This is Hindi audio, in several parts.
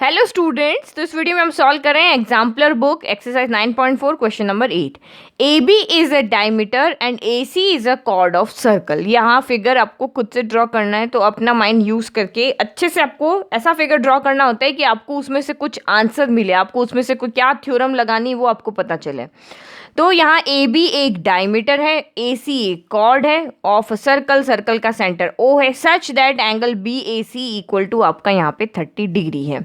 हेलो स्टूडेंट्स, तो इस वीडियो में हम सॉल्व कर रहे हैं exemplar book exercise 9.4 question number 8। A B is a diameter and A C is a chord of circle. यहाँ फिगर आपको खुद से ड्रॉ करना है, तो अपना माइंड यूज करके अच्छे से आपको ऐसा फिगर ड्रॉ करना होता है कि आपको उसमें से कुछ आंसर मिले, आपको उसमें से कोई क्या थ्योरम लगानी है वो आपको पता चले। तो यहाँ ए बी एक डायमीटर है, ए सी एक कॉर्ड है ऑफ सर्कल, सर्कल का सेंटर ओ है, such that angle B A C equal to आपका यहाँ पे 30 डिग्री है।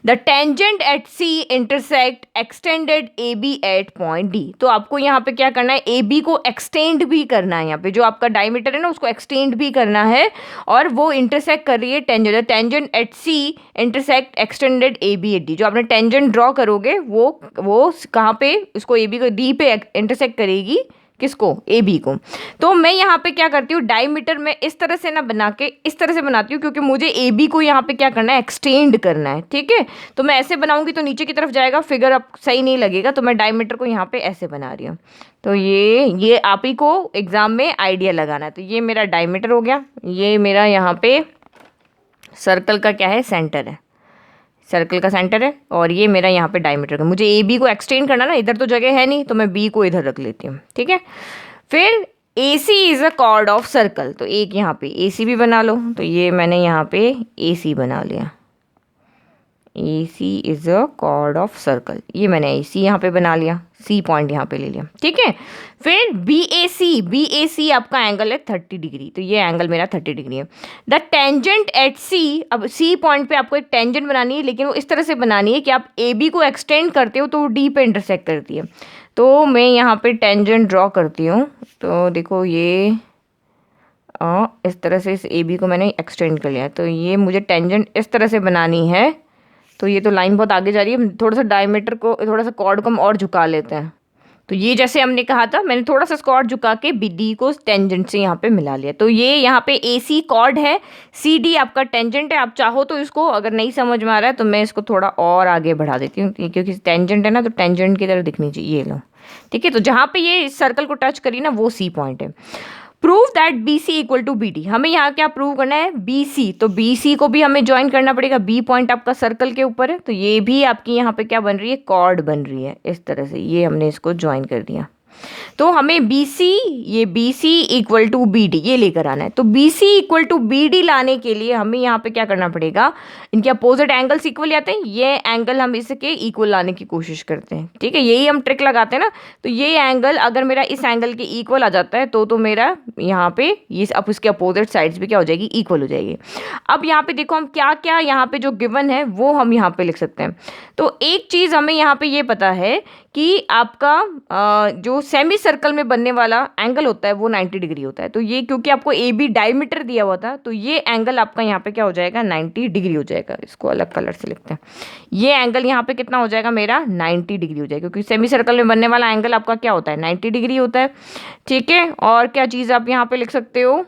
The tangent at C intersect extended A B at point D. तो आपको यहाँ पे क्या करना है, ए बी को एक्सटेंड भी करना है, यहाँ पे जो आपका डायमीटर है ना उसको एक्सटेंड भी करना है और वो इंटरसेक्ट कर रही है tangent. Tangent at C intersect extended A B at D. जो आपने टेंजेंट ड्रॉ करोगे वो कहाँ पे, उसको ए बी को डी पे इंटरसेक्ट करेगी, किसको, ए बी को। तो मैं यहाँ पे क्या करती हूँ, डायमीटर में इस तरह से ना बना के इस तरह से बनाती हूँ, क्योंकि मुझे ए बी को यहाँ पे क्या करना है, एक्सटेंड करना है। ठीक है, तो मैं ऐसे बनाऊंगी तो नीचे की तरफ जाएगा, फिगर अब सही नहीं लगेगा, तो मैं डायमीटर को यहाँ पे ऐसे बना रही हूँ। तो ये आप ही को एग्जाम में आइडिया लगाना है। तो ये मेरा डायमीटर हो गया, ये मेरा यहाँ पे सर्कल का क्या है, सेंटर है, सर्कल का सेंटर है, और ये मेरा यहाँ पे डायमीटर का। मुझे ए बी को एक्सटेंड करना ना, इधर तो जगह है नहीं, तो मैं बी को इधर रख लेती हूँ। ठीक है, फिर A C is a chord of circle. तो एक यहाँ पे ए सी भी बना लो, तो ये मैंने यहाँ पे ए सी बना लिया। A C is a chord of circle, ये मैंने ए सी यहाँ पे बना लिया, सी पॉइंट यहाँ पे ले लिया। ठीक है, फिर बी ए सी आपका एंगल है 30 डिग्री, तो ये एंगल मेरा 30 डिग्री है। द टेंजेंट एट सी, अब सी पॉइंट पे आपको एक टेंजेंट बनानी है, लेकिन वो इस तरह से बनानी है कि आप ए बी को एक्सटेंड करते हो तो वो डी पे इंटरसेक्ट करती है। तो मैं यहाँ पे टेंजेंट ड्रॉ करती हूँ, तो देखो ये इस तरह से इस ए बी को मैंने एक्सटेंड कर लिया। तो ये मुझे टेंजेंट इस तरह से बनानी है, तो ये तो लाइन बहुत आगे जा रही है, थोड़ा सा डायमीटर को, थोड़ा सा कॉर्ड को हम और झुका लेते हैं। तो ये जैसे हमने कहा था, मैंने थोड़ा सा कॉर्ड झुका के बी डी को टेंजेंट से यहाँ पे मिला लिया। तो ये यहाँ पे ए सी कॉर्ड है, सी डी आपका टेंजेंट है। आप चाहो तो इसको, अगर नहीं समझ में आ रहा है तो मैं इसको थोड़ा और आगे बढ़ा देती हूँ, क्योंकि टेंजेंट है ना, तो टेंजेंट की तरह दिखनी चाहिए। ये लो, ठीक है, तो जहाँ पे ये सर्कल को टच करी ना वो सी पॉइंट है। Prove that B C equal to B D. हमें यहाँ क्या प्रूव करना है, बी सी। तो बी सी को भी हमें ज्वाइन करना पड़ेगा, बी पॉइंट आपका सर्कल के ऊपर है, तो ये भी आपकी यहाँ पे क्या बन रही है, कॉर्ड बन रही है इस तरह से। ये हमने इसको ज्वाइन कर दिया, तो हमें बी सी, ये B C equal to B D ये लेकर आना है। तो B C equal to B D लाने के लिए हमें यहाँ पे क्या करना पड़ेगा, इनके अपोजिट एंगल्स इक्वल आते हैं, ये एंगल हम इसके इक्वल लाने की कोशिश करते हैं। ठीक है, यही हम ट्रिक लगाते हैं ना। तो ये एंगल अगर मेरा इस एंगल के इक्वल आ जाता है तो मेरा यहाँ पे ये अब इसके अपोजिट साइड्स भी क्या हो जाएगी, इक्वल हो जाएगी। अब यहाँ पे देखो हम क्या क्या यहाँ पे जो गिवन है वो हम यहाँ पे लिख सकते हैं। तो एक चीज़ हमें यहाँ पे ये पता है कि आपका जो सेमी सर्कल में बनने वाला एंगल होता है वो 90 डिग्री होता है। तो ये क्योंकि आपको ए बी डायमीटर दिया हुआ था, तो ये एंगल आपका यहाँ पे क्या हो जाएगा, 90 डिग्री हो जाएगा। इसको अलग कलर से लिखते हैं, ये एंगल यहाँ पे कितना हो जाएगा, मेरा 90 डिग्री हो जाएगा, क्योंकि सेमी सर्कल में बनने वाला एंगल आपका क्या होता है, 90 डिग्री होता है। ठीक है, और क्या चीज़ आप यहाँ पे लिख सकते हो,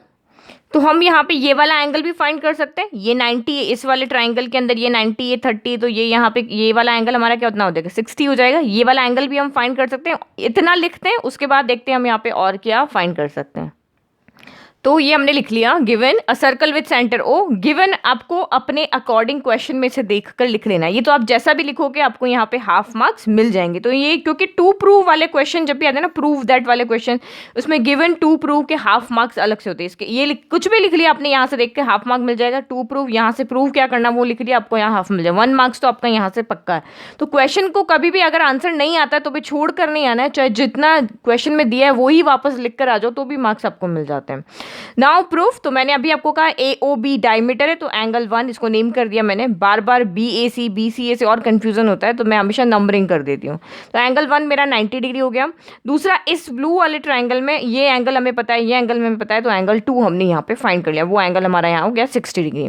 तो हम यहाँ पे ये वाला एंगल भी फाइंड कर सकते हैं। ये 90, इस वाले ट्राइंगल के अंदर ये 90, ये 30, तो ये यहाँ पे ये वाला एंगल हमारा क्या उतना हो जाएगा, 60 हो जाएगा। ये वाला एंगल भी हम फाइंड कर सकते हैं। इतना लिखते हैं, उसके बाद देखते हैं हम यहाँ पे और क्या फाइंड कर सकते हैं। तो ये हमने लिख लिया, given a circle with centre O. Given आपको अपने अकॉर्डिंग क्वेश्चन में से देखकर लिख लेना है। ये तो आप जैसा भी लिखोगे आपको यहाँ पे हाफ मार्क्स मिल जाएंगे। तो ये क्योंकि टू प्रूव वाले क्वेश्चन जब भी आते हैं ना, प्रूव दैट वाले क्वेश्चन, उसमें गिवन टू प्रूव के हाफ मार्क्स अलग से होते हैं। इसके ये कुछ भी लिख लिया आपने यहाँ से देख के हाफ मार्क मिल जाएगा। टू प्रूव यहाँ से प्रूव क्या करना वो लिख लिया, आपको यहाँ हाफ मिल जाएगा। 1 मार्क्स तो आपका यहाँ से पक्का है। तो क्वेश्चन को कभी भी अगर आंसर नहीं आता है तो भी छोड़ कर नहीं आना है, चाहे जितना क्वेश्चन में दिया है वही वापस लिख कर आ जाओ तो भी मार्क्स आपको मिल जाते हैं। नाउ प्रूफ, तो मैंने अभी आपको कहा ए ओ बी डायमीटर है, तो एंगल 1 इसको नेम कर दिया मैंने। बार बार B A C, B C ए से और कंफ्यूजन होता है, तो मैं हमेशा नंबरिंग कर देती हूँ। तो एंगल 1 मेरा 90 डिग्री हो गया। दूसरा, इस ब्लू वाले ट्राइंगल में ये एंगल हमें पता है, ये एंगल हमें पता है, तो एंगल 2 हमने यहाँ पे फाइंड कर लिया। वो एंगल हमारा यहाँ हो गया 60 डिग्री।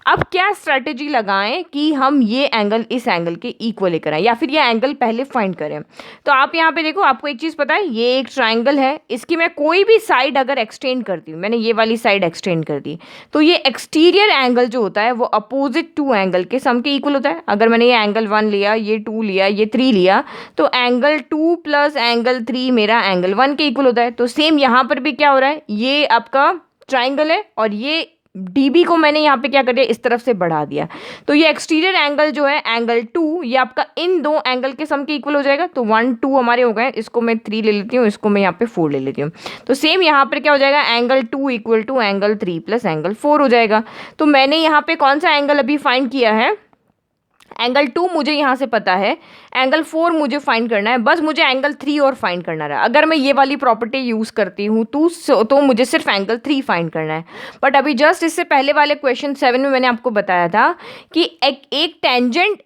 अब क्या स्ट्रैटेजी लगाएं कि हम ये एंगल इस एंगल के इक्वल लेकर आए, या फिर ये एंगल पहले फाइंड करें। तो आप यहाँ पे देखो, आपको एक चीज़ पता है, ये एक ट्राइंगल है, इसकी मैं कोई भी साइड अगर एक्सटेंड करती हूँ, मैंने ये वाली साइड एक्सटेंड कर दी, तो ये एक्सटीरियर एंगल जो होता है वो अपोजिट टू एंगल के सम के इक्वल होता है। अगर मैंने ये एंगल 1 लिया, ये 2 लिया, ये 3 लिया, तो एंगल 2 प्लस एंगल 3 मेरा एंगल 1 के इक्वल होता है। तो सेम यहाँ पर भी क्या हो रहा है, ये आपका ट्राइंगल है और ये DB को मैंने यहाँ पे क्या कर दिया, इस तरफ से बढ़ा दिया। तो ये एक्सटीरियर एंगल जो है एंगल 2, ये आपका इन दो एंगल के सम के इक्वल हो जाएगा। तो 1 2 हमारे हो गए, इसको मैं 3 ले लेती हूँ, इसको मैं यहाँ पे 4 ले लेती हूँ। तो सेम यहाँ पर क्या हो जाएगा, angle 2 equal to angle 3 plus angle 4 हो जाएगा। तो मैंने यहाँ पे कौन सा एंगल अभी फाइंड किया है, एंगल 2 मुझे यहाँ से पता है, एंगल 4 मुझे फाइंड करना है, बस मुझे एंगल 3 और फाइंड करना रहा। अगर मैं ये वाली प्रॉपर्टी यूज़ करती हूँ तो मुझे सिर्फ एंगल 3 फाइंड करना है। बट अभी जस्ट इससे पहले वाले क्वेश्चन 7 में मैंने आपको बताया था कि एक टेंजेंट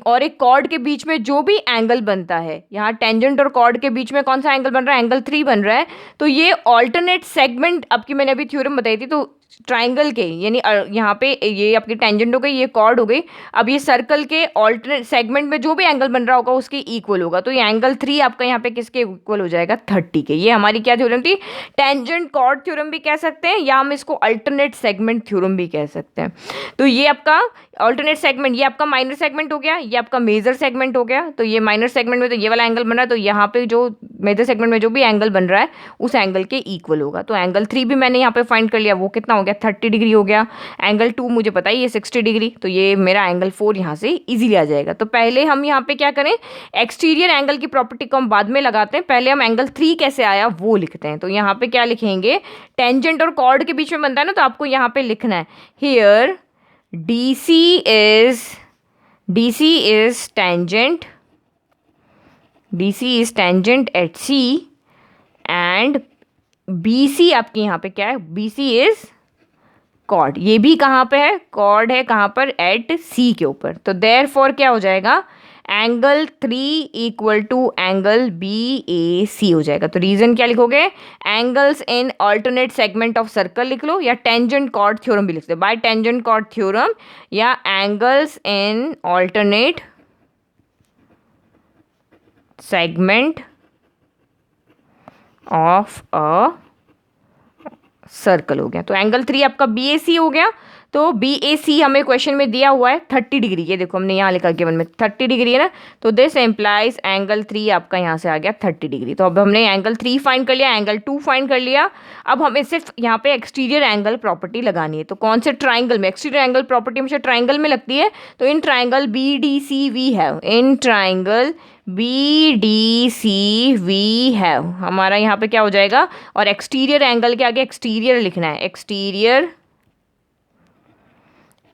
और एक कॉर्ड के बीच में जो भी एंगल बनता है, यहाँ टेंजेंट और कॉर्ड के बीच में कौन सा एंगल बन रहा है, एंगल 3 बन रहा है। तो ये ऑल्टरनेट सेगमेंट आपकी मैंने अभी थ्योरम बताई थी, तो ट्राइंगल के यानी यहाँ पे ये आपकी टेंजेंट हो गई, ये कॉर्ड हो गई, अब ये सर्कल के ऑल्टरनेट सेगमेंट में जो भी एंगल बन रहा होगा उसके इक्वल होगा। तो ये एंगल 3 आपका यहाँ पे किसके इक्वल हो जाएगा, 30 के। ये हमारी क्या थ्योरम थी, टेंजेंट कॉर्ड थ्योरम भी कह सकते हैं, या हम इसको अल्टरनेट सेगमेंट थ्योरम भी कह सकते हैं। तो ये आपका ऑल्टरनेट सेगमेंट, ये आपका माइनर सेगमेंट हो गया, ये आपका मेजर सेगमेंट हो गया। तो ये माइनर सेगमेंट में तो ये वाला एंगल बन रहा है, तो यहाँ पे जो मेजर सेगमेंट में जो भी एंगल बन रहा है उस एंगल के इक्वल होगा। तो एंगल 3 भी मैंने यहाँ पे फाइंड कर लिया, वो कितना हो गया, 30 डिग्री हो गया। एंगल 2 मुझे पता है ये 60 डिग्री, तो ये मेरा एंगल 4 यहाँ से इजीली आ जाएगा। तो पहले हम यहाँ पे क्या करें, एक्सटीरियर एंगल की प्रॉपर्टी को हम बाद में लगाते हैं, पहले हम एंगल 3 कैसे आया वो लिखते हैं। तो यहाँ पे क्या लिखेंगे, टेंजेंट और कॉर्ड के बीच में बनता है ना, तो आपको यहाँ पे लिखना है here DC is tangent at C and BC आपके यहाँ पे क्या है, BC is chord। ये भी कहाँ पे है, chord है कहाँ पर, एट C के ऊपर। तो देयरफॉर क्या हो जाएगा, angle 3 equal to angle BAC हो जाएगा। तो रीजन क्या लिखोगे, angles in alternate segment of circle लिख लो, या टेंजेंट कॉर्ड थ्योरम भी लिख दो, बाय टेंजेंट कॉर्ड थ्योरम, या angles in alternate segment of a circle हो गया। तो एंगल 3 आपका BAC हो गया। तो BAC हमें क्वेश्चन में दिया हुआ है 30 डिग्री, ये देखो हमने यहाँ लिखा गिवन में 30 डिग्री है ना, तो दिस एम्प्लाइज एंगल 3 आपका यहाँ से आ गया 30 डिग्री। तो अब हमने एंगल 3 फाइंड कर लिया, एंगल 2 फाइंड कर लिया। अब हमें सिर्फ यहाँ पे एक्सटीरियर एंगल प्रॉपर्टी लगानी है। तो कौन से ट्राइंगल में, एक्सटीरियर एंगल प्रॉपर्टी हमेशा ट्राइंगल में लगती है। तो in triangle BDC we have, in triangle BDC we have हमारा यहाँ पे क्या हो जाएगा, और एक्सटीरियर एंगल के आगे एक्सटीरियर लिखना है, एक्सटीरियर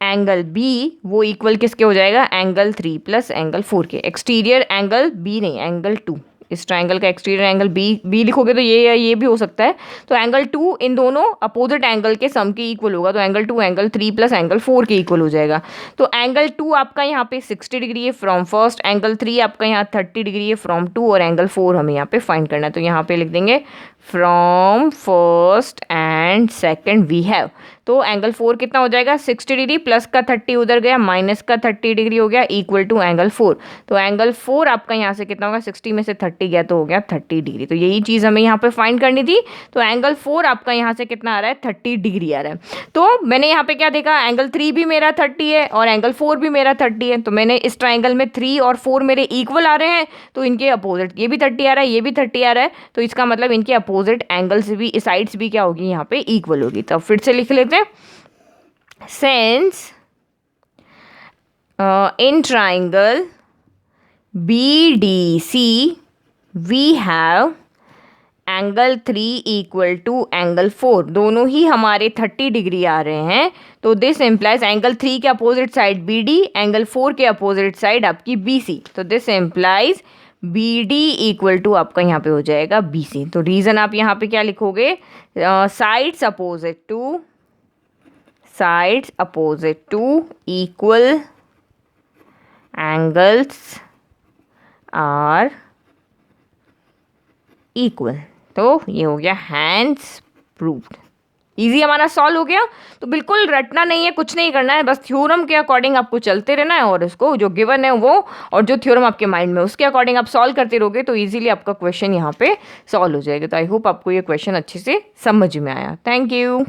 एंगल B वो इक्वल किसके हो जाएगा, एंगल 3 प्लस एंगल 4 के। एक्सटीरियर एंगल B नहीं, एंगल 2, इस ट्राइंगल का एक्सटीरियर एंगल B लिखोगे तो ये भी हो सकता है। तो एंगल 2 इन दोनों अपोजिट एंगल के सम के इक्वल होगा। तो एंगल 2 एंगल 3 प्लस एंगल 4 के इक्वल हो जाएगा। तो एंगल 2 आपका यहाँ पे 60 डिग्री है फ्रॉम फर्स्ट, एंगल 3 आपका यहाँ 30 डिग्री है फ्रॉम 2, और एंगल 4 हमें यहाँ पे फाइंड करना है। तो यहाँ पे लिख देंगे from first and second we have. तो एंगल 4 कितना हो जाएगा, 60 डिग्री प्लस का 30 उधर गया, माइनस का 30 डिग्री हो गया, इक्वल टू एंगल 4। तो एंगल 4 आपका यहाँ से कितना होगा, 60 में से 30 गया तो हो गया 30 डिग्री। तो यही चीज़ हमें यहाँ पे फाइंड करनी थी। तो एंगल 4 आपका यहाँ से कितना आ रहा है, 30 डिग्री आ रहा है। तो मैंने यहाँ पे क्या देखा, एंगल 3 भी मेरा 30 है और एंगल 4 भी मेरा 30 है। तो मैंने इस ट्राइंगल में 3 और 4 मेरे इक्वल आ रहे हैं, तो इनके अपोजिट ये भी 30 आ रहा है, ये भी 30 आ रहा है। तो इसका मतलब इनके अपोजिट एंगल्स भी, साइड्स भी क्या होगी, यहाँ पे इक्वल होगी। तो फिर से लिख लेते हैं, since in triangle BDC we have angle 3 equal to angle 4, दोनों ही हमारे 30 डिग्री आ रहे हैं। तो दिस एम्प्लाइज एंगल 3 के अपोजिट साइड BD, एंगल 4 के अपोजिट साइड आपकी BC। तो this implies BD equal to आपका यहाँ पे हो जाएगा BC। तो रीज़न आप यहाँ पे क्या लिखोगे, sides opposite to equal angles are equal. तो ये हो गया हैंस प्रूव्ड। इजी हमारा सॉल्व हो गया। तो बिल्कुल रटना नहीं है, कुछ नहीं करना है, बस थ्योरम के अकॉर्डिंग आपको चलते रहना है, और उसको जो गिवन है वो और जो थ्योरम आपके माइंड में उसके अकॉर्डिंग आप सॉल्व करते रहोगे तो इजीली आपका क्वेश्चन यहाँ पे सॉल्व हो जाएगा। तो आई होप आपको ये क्वेश्चन अच्छे से समझ में आया। Thank you.